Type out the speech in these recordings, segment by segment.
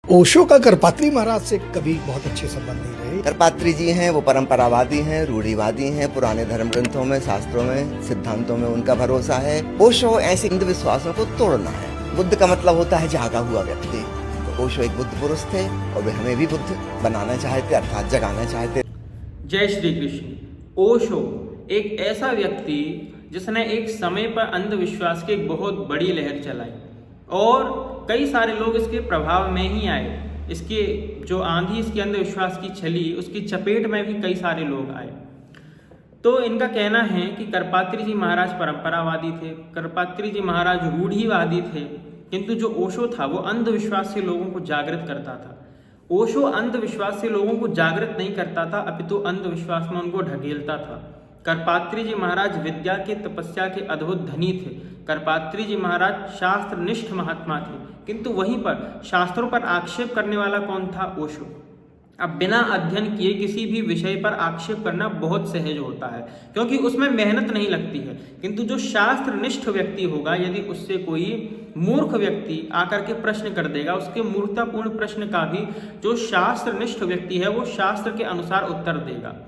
ओशो का करपात्री महाराज से कभी बहुत अच्छे संबंध नहीं रहे। करपात्री जी हैं वो परंपरावादी हैं, रूढ़िवादी हैं। पुराने धर्म ग्रंथों में, शास्त्रों में, सिद्धांतों में उनका भरोसा है। ओशो ऐसे अंधविश्वासों को तोड़ना है। बुद्ध का मतलब होता है जागा हुआ व्यक्ति। तो ओशो एक बुद्ध पुरुष थे और वे हमें भी बुद्ध बनाना चाहते, अर्थात जगाना चाहते। जय श्री कृष्ण। ओशो एक ऐसा व्यक्ति जिसने एक समय पर अंधविश्वास की एक बहुत बड़ी लहर चलाई और कई सारे लोग इसके प्रभाव में ही आए। इसके जो आंधी इसके अंधविश्वास की चली उसकी चपेट में भी कई सारे लोग आए। तो इनका कहना है कि करपात्री जी महाराज परंपरावादी थे, करपात्री जी महाराज रूढ़िवादी थे, किंतु जो ओशो था वो अंधविश्वास से लोगों को जागृत करता था। ओशो अंधविश्वास से लोगों को जागृत नहीं करता था, अपितु अंधविश्वास में उनको ढकेलता था। करपात्री जी महाराज विद्या के, तपस्या के अद्भुत धनी थे। करपात्री जी महाराज शास्त्रनिष्ठ महात्मा थे, किंतु वहीं पर शास्त्रों पर आक्षेप करने वाला कौन था? ओशो। अब बिना अध्ययन किए किसी भी विषय पर आक्षेप करना बहुत सहज होता है, क्योंकि उसमें मेहनत नहीं लगती है। किंतु जो शास्त्रनिष्ठ व्यक्ति होगा, यदि उससे कोई मूर्ख व्यक्ति आकर के प्रश्न कर देगा, उसके मूर्खतापूर्ण प्रश्न का भी जो शास्त्रनिष्ठ व्यक्ति है वो शास्त्र के अनुसार उत्तर देगा।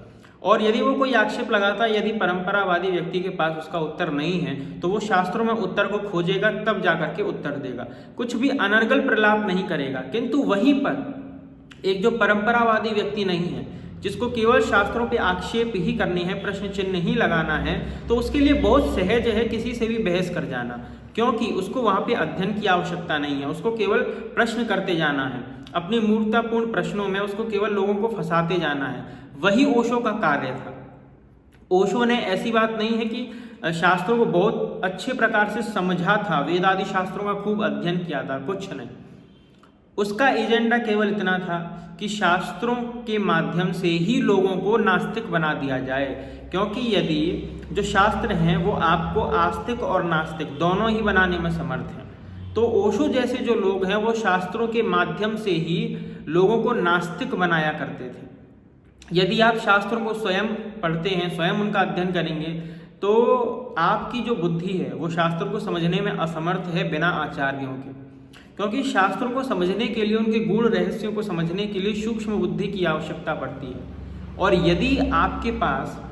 और यदि वो कोई आक्षेप लगाता है, यदि परंपरावादी व्यक्ति के पास उसका उत्तर नहीं है, तो वो शास्त्रों में उत्तर को खोजेगा, तब जाकर के उत्तर देगा। कुछ भी अनर्गल प्रलाप नहीं करेगा। किंतु वहीं पर एक जो परंपरावादी व्यक्ति नहीं है, जिसको केवल शास्त्रों पे आक्षेप ही करनी है, प्रश्न चिन्ह ही लगाना है, तो उसके लिए बहुत सहज है किसी से भी बहस कर जाना, क्योंकि उसको वहाँ पे अध्ययन की आवश्यकता नहीं है। उसको केवल प्रश्न करते जाना है, अपनी मूर्खतापूर्ण प्रश्नों में उसको केवल लोगों को फंसाते जाना है। वही ओशो का कार्य था। ओशो ने ऐसी बात नहीं है कि शास्त्रों को बहुत अच्छे प्रकार से समझा था, वेद आदि शास्त्रों का खूब अध्ययन किया था, कुछ नहीं। उसका एजेंडा केवल इतना था कि शास्त्रों के माध्यम से ही लोगों को नास्तिक बना दिया जाए, क्योंकि यदि जो शास्त्र हैं वो आपको आस्तिक और नास्तिक दोनों ही बनाने में समर्थ हैं, तो ओशो जैसे जो लोग हैं वो शास्त्रों के माध्यम से ही लोगों को नास्तिक बनाया करते थे। यदि आप शास्त्रों को स्वयं पढ़ते हैं, स्वयं उनका अध्ययन करेंगे, तो आपकी जो बुद्धि है वो शास्त्रों को समझने में असमर्थ है बिना आचार्यों के, क्योंकि शास्त्रों को समझने के लिए, उनके गूढ़ रहस्यों को समझने के लिए सूक्ष्म बुद्धि की आवश्यकता पड़ती है। और यदि आपके पास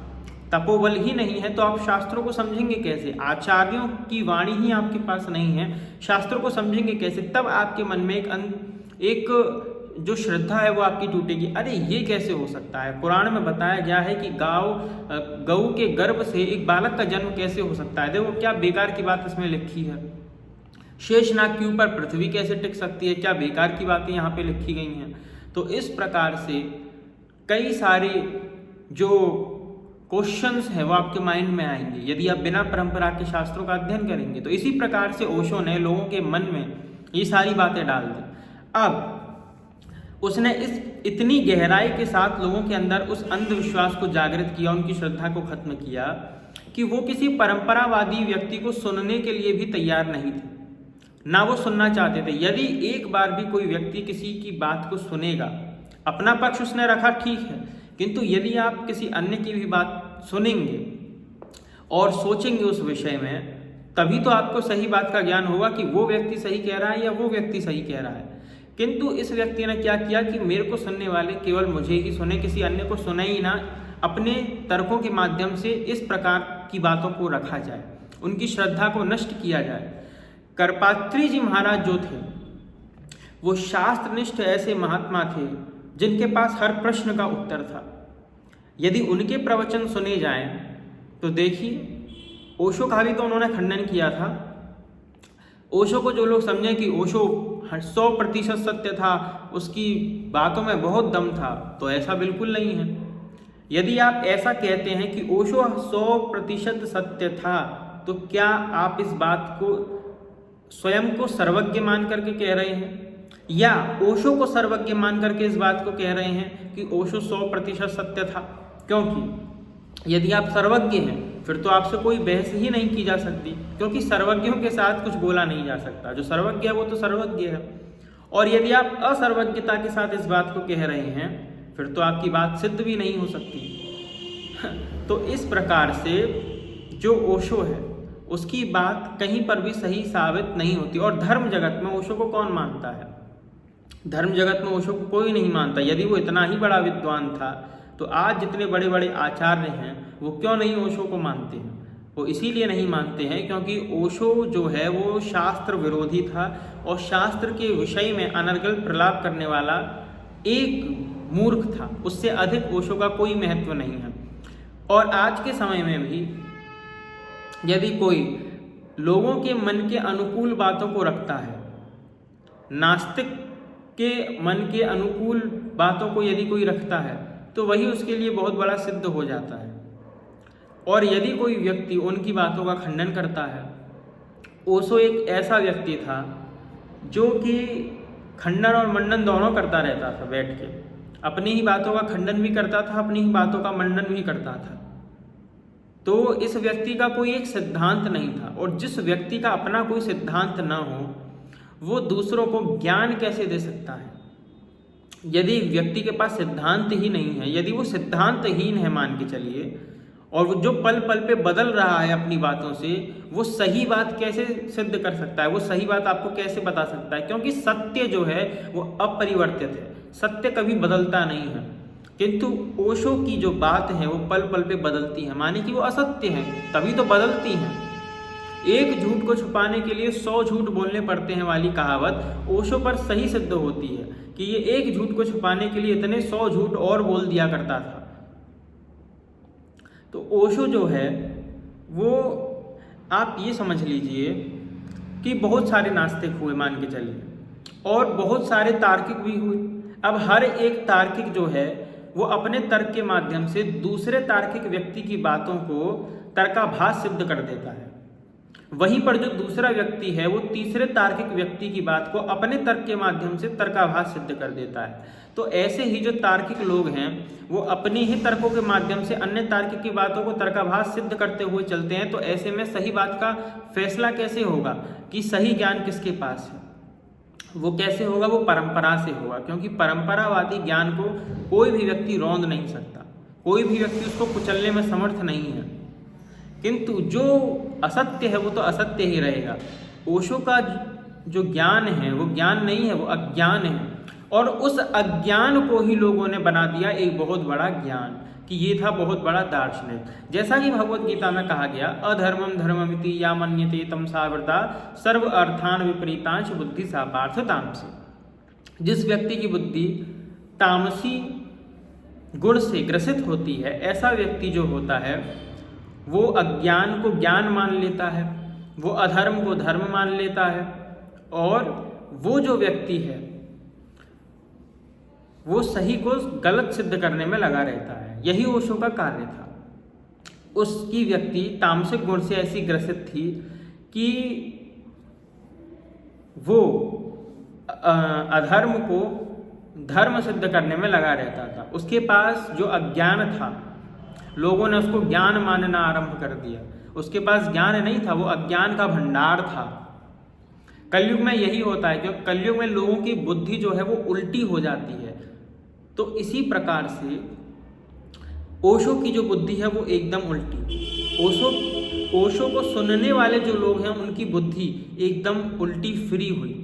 तपोबल ही नहीं है तो आप शास्त्रों को समझेंगे कैसे? आचार्यों की वाणी ही आपके पास नहीं है, शास्त्रों को समझेंगे कैसे? तब आपके मन में एक जो श्रद्धा है वो आपकी टूटेगी। अरे ये कैसे हो सकता है? पुराण में बताया गया है कि गऊ के गर्भ से एक बालक का जन्म कैसे हो सकता है? देखो क्या बेकार की बात इसमें लिखी है। शेषनाग के ऊपर पृथ्वी कैसे टिक सकती है? क्या बेकार की बातें यहाँ पे लिखी गई हैं। तो इस प्रकार से कई सारे जो क्वेश्चंस हैं वो आपके माइंड में आएंगे यदि आप बिना परंपरा के शास्त्रों का अध्ययन करेंगे। तो इसी प्रकार से ओशो ने लोगों के मन में ये सारी बातें डाल दी। अब उसने इतनी गहराई के साथ लोगों के अंदर उस अंधविश्वास को जागृत किया, उनकी श्रद्धा को खत्म किया, कि वो किसी परंपरावादी व्यक्ति को सुनने के लिए भी तैयार नहीं थे, ना वो सुनना चाहते थे। यदि एक बार भी कोई व्यक्ति किसी की बात को सुनेगा, अपना पक्ष उसने रखा, ठीक है, किंतु यदि आप किसी अन्य की भी बात सुनेंगे और सोचेंगे उस विषय में, तभी तो आपको सही बात का ज्ञान होगा कि वो व्यक्ति सही कह रहा है या वो व्यक्ति सही कह रहा है। किंतु इस व्यक्ति ने क्या किया कि मेरे को सुनने वाले केवल मुझे ही सुने, किसी अन्य को सुने ही ना। अपने तर्कों के माध्यम से इस प्रकार की बातों को रखा जाए, उनकी श्रद्धा को नष्ट किया जाए। करपात्री जी महाराज जो थे वो शास्त्रनिष्ठ ऐसे महात्मा थे जिनके पास हर प्रश्न का उत्तर था। यदि उनके प्रवचन सुने जाएं तो देखिए, ओशो का भी तो उन्होंने खंडन किया था। ओशो को जो लोग समझे कि ओशो 100% सत्य था, उसकी बातों में बहुत दम था, तो ऐसा बिल्कुल नहीं है। यदि आप ऐसा कहते हैं कि ओशो 100% सत्य था, तो क्या आप इस बात को स्वयं को सर्वज्ञ मान करके कह रहे हैं, या ओशो को सर्वज्ञ मान करके इस बात को कह रहे हैं कि ओशो 100% सत्य था? क्योंकि यदि आप सर्वज्ञ हैं फिर तो आपसे कोई बहस ही नहीं की जा सकती, क्योंकि सर्वज्ञों के साथ कुछ बोला नहीं जा सकता। जो सर्वज्ञ है वो तो सर्वज्ञ है। और यदि आप असर्वज्ञता के साथ इस बात को कह रहे हैं फिर तो आपकी बात सिद्ध भी नहीं हो सकती। तो इस प्रकार से जो ओशो है उसकी बात कहीं पर भी सही साबित नहीं होती। और धर्म जगत में ओशो को कौन मानता है? धर्म जगत में ओशो को कोई नहीं मानता। यदि वो इतना ही बड़ा विद्वान था तो आज जितने बड़े बड़े आचार्य हैं वो क्यों नहीं ओशो को मानते हैं? वो इसीलिए नहीं मानते हैं क्योंकि ओशो जो है वो शास्त्र विरोधी था और शास्त्र के विषय में अनर्गल प्रलाप करने वाला एक मूर्ख था। उससे अधिक ओशो का कोई महत्व नहीं है। और आज के समय में भी यदि कोई लोगों के मन के अनुकूल बातों को रखता है, नास्तिक के मन के अनुकूल बातों को यदि कोई रखता है तो वही उसके लिए बहुत बड़ा सिद्ध हो जाता है। और यदि कोई व्यक्ति उनकी बातों का खंडन करता है, ओशो एक ऐसा व्यक्ति था जो कि खंडन और मंडन दोनों करता रहता था। बैठ के अपनी ही बातों का खंडन भी करता था, अपनी ही बातों का मंडन भी करता था। तो इस व्यक्ति का कोई एक सिद्धांत नहीं था, और जिस व्यक्ति का अपना कोई सिद्धांत ना हो वो दूसरों को ज्ञान कैसे दे सकता है? यदि व्यक्ति के पास सिद्धांत ही नहीं है, यदि वो सिद्धांतहीन है मान के चलिए, और वो जो पल पल पे बदल रहा है अपनी बातों से, वो सही बात कैसे सिद्ध कर सकता है? वो सही बात आपको कैसे बता सकता है? क्योंकि सत्य जो है वो अपरिवर्तित है, सत्य कभी बदलता नहीं है। किंतु ओशो की जो बात है वो पल पल पे बदलती है, माने कि वो असत्य है तभी तो बदलती हैं। एक झूठ को छुपाने के लिए 100 झूठ बोलने पड़ते हैं वाली कहावत ओशो पर सही सिद्ध होती है कि ये एक झूठ को छुपाने के लिए इतने 100 झूठ और बोल दिया करता था। तो ओशो जो है वो आप ये समझ लीजिए कि बहुत सारे नास्तिक हुए मान के चलिए, और बहुत सारे तार्किक भी हुए। अब हर एक तार्किक जो है वो अपने तर्क के माध्यम से दूसरे तार्किक व्यक्ति की बातों को तर्काभास सिद्ध कर देता है। वहीं पर जो दूसरा व्यक्ति है वो तीसरे तार्किक व्यक्ति की बात को अपने तर्क के माध्यम से तर्काभास सिद्ध कर देता है। तो ऐसे ही जो तार्किक लोग हैं वो अपने ही तर्कों के माध्यम से अन्य तार्किक की बातों को तर्काभास सिद्ध करते हुए चलते हैं। तो ऐसे में सही बात का फैसला कैसे होगा कि सही ज्ञान किसके पास है? वो कैसे होगा? वो परंपरा से होगा, क्योंकि परंपरावादी ज्ञान को कोई भी व्यक्ति रौंद नहीं सकता, कोई भी व्यक्ति उसको कुचलने में समर्थ नहीं है। किंतु जो असत्य है वो तो असत्य ही रहेगा। ओशो का जो ज्ञान है वो ज्ञान नहीं है, वो अज्ञान है, और उस अज्ञान को ही लोगों ने बना दिया एक बहुत बड़ा ज्ञान, कि ये था बहुत बड़ा दार्शनिक। जैसा कि भगवत गीता में कहा गया, अधर्मम धर्ममिति या मन्यते तम सावृता सर्व अर्थान विपरीतांश बुद्धि सा पार्थ तामसी। जिस व्यक्ति की बुद्धि तामसी गुण से ग्रसित होती है, ऐसा व्यक्ति जो होता है वो अज्ञान को ज्ञान मान लेता है, वो अधर्म को धर्म मान लेता है, और वो जो व्यक्ति है वो सही को गलत सिद्ध करने में लगा रहता है। यही ओशो का कार्य था। उसकी व्यक्ति तामसिक गुण से ऐसी ग्रसित थी कि वो अधर्म को धर्म सिद्ध करने में लगा रहता था। उसके पास जो अज्ञान था, लोगों ने उसको ज्ञान मानना आरंभ कर दिया। उसके पास ज्ञान नहीं था, वो अज्ञान का भंडार था। कलयुग में यही होता है, क्योंकि कलयुग में लोगों की बुद्धि जो है वो उल्टी हो जाती है। तो इसी प्रकार से ओशो की जो बुद्धि है वो एकदम उल्टी। ओशो को सुनने वाले जो लोग हैं उनकी बुद्धि एकदम उल्टी फिरी हुई।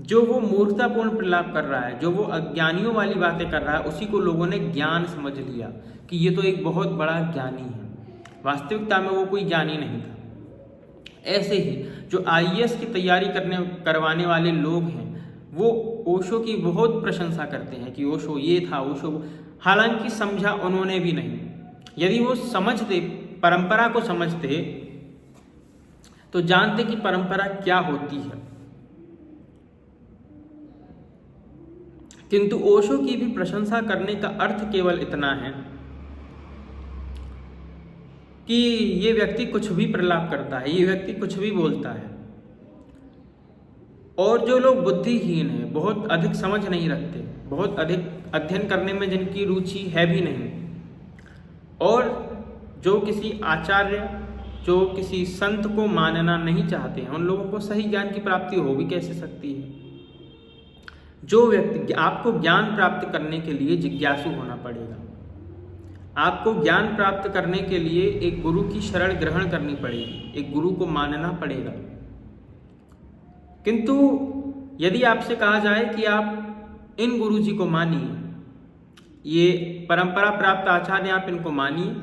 जो वो मूर्खतापूर्ण प्रलाप कर रहा है, जो वो अज्ञानियों वाली बातें कर रहा है, उसी को लोगों ने ज्ञान समझ लिया कि ये तो एक बहुत बड़ा ज्ञानी है। वास्तविकता में वो कोई ज्ञानी नहीं था। ऐसे ही जो IAS की तैयारी करवाने वाले लोग हैं वो ओशो की बहुत प्रशंसा करते हैं कि ओशो ये था, ओशो, हालांकि समझा उन्होंने भी नहीं। यदि वो समझते, परंपरा को समझते, तो जानते कि परंपरा क्या होती है। किंतु ओशो की भी प्रशंसा करने का अर्थ केवल इतना है कि ये व्यक्ति कुछ भी प्रलाप करता है, ये व्यक्ति कुछ भी बोलता है। और जो लोग बुद्धिहीन हैं, बहुत अधिक समझ नहीं रखते, बहुत अधिक अध्ययन करने में जिनकी रुचि है भी नहीं, और जो किसी आचार्य, जो किसी संत को मानना नहीं चाहते हैं, उन लोगों को सही ज्ञान की प्राप्ति हो भी कैसे सकती है? जो व्यक्ति, आपको ज्ञान प्राप्त करने के लिए जिज्ञासु होना पड़ेगा। आपको ज्ञान प्राप्त करने के लिए एक गुरु की शरण ग्रहण करनी पड़ेगी, एक गुरु को मानना पड़ेगा। किंतु यदि आपसे कहा जाए कि आप इन गुरु जी को मानिए, ये परंपरा प्राप्त आचार्य, आप इनको मानिए,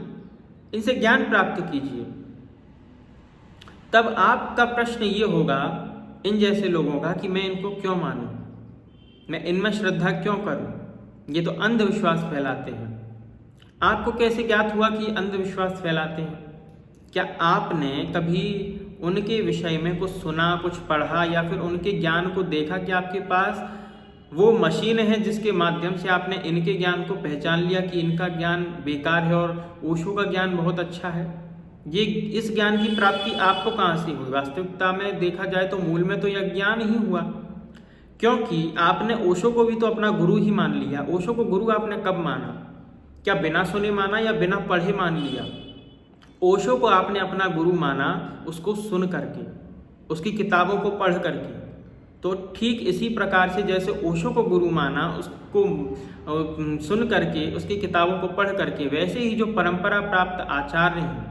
इनसे ज्ञान प्राप्त कीजिए। तब आपका प्रश्न ये होगा इन जैसे लोगों का कि मैं इनको क्यों मानूं, मैं इनमें श्रद्धा क्यों करूं, ये तो अंधविश्वास फैलाते हैं। आपको कैसे ज्ञात हुआ कि अंधविश्वास फैलाते हैं? क्या आपने कभी उनके विषय में कुछ सुना, कुछ पढ़ा, या फिर उनके ज्ञान को देखा कि आपके पास वो मशीन है जिसके माध्यम से आपने इनके ज्ञान को पहचान लिया कि इनका ज्ञान बेकार है और ओशो का ज्ञान बहुत अच्छा है? ये इस ज्ञान की प्राप्ति आपको कहाँ से हुई? वास्तविकता में देखा जाए तो मूल में तो यह ज्ञान ही हुआ, क्योंकि आपने ओशो को भी तो अपना गुरु ही मान लिया। ओशो को गुरु आपने कब माना? क्या बिना सुने माना या बिना पढ़े मान लिया? ओशो को आपने अपना गुरु माना उसको सुन करके, उसकी किताबों को पढ़ करके। तो ठीक इसी प्रकार से जैसे ओशो को गुरु माना, उसको सुन करके, उसकी किताबों को पढ़ करके, वैसे ही जो परंपरा प्राप्त आचार्य हैं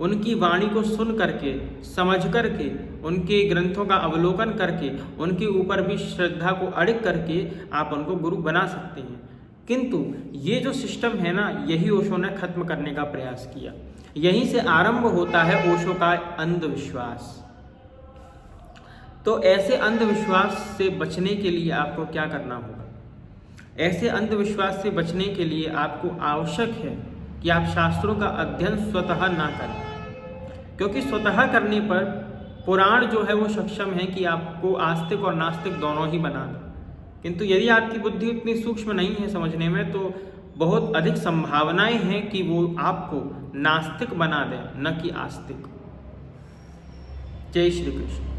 उनकी वाणी को सुन करके, समझ करके, उनके ग्रंथों का अवलोकन करके, उनके ऊपर भी श्रद्धा को अड़िग करके आप उनको गुरु बना सकते हैं। किंतु ये जो सिस्टम है ना, यही ओशो ने खत्म करने का प्रयास किया। यहीं से आरंभ होता है ओशो का अंधविश्वास। तो ऐसे अंधविश्वास से बचने के लिए आपको क्या करना होगा? ऐसे अंधविश्वास से बचने के लिए आपको आवश्यक है कि आप शास्त्रों का अध्ययन स्वतः ना करें, क्योंकि स्वतः करने पर पुराण जो है वो सक्षम है कि आपको आस्तिक और नास्तिक दोनों ही बना दें। किंतु यदि आपकी बुद्धि इतनी सूक्ष्म नहीं है समझने में, तो बहुत अधिक संभावनाएं हैं कि वो आपको नास्तिक बना दें, न कि आस्तिक। जय श्री कृष्ण।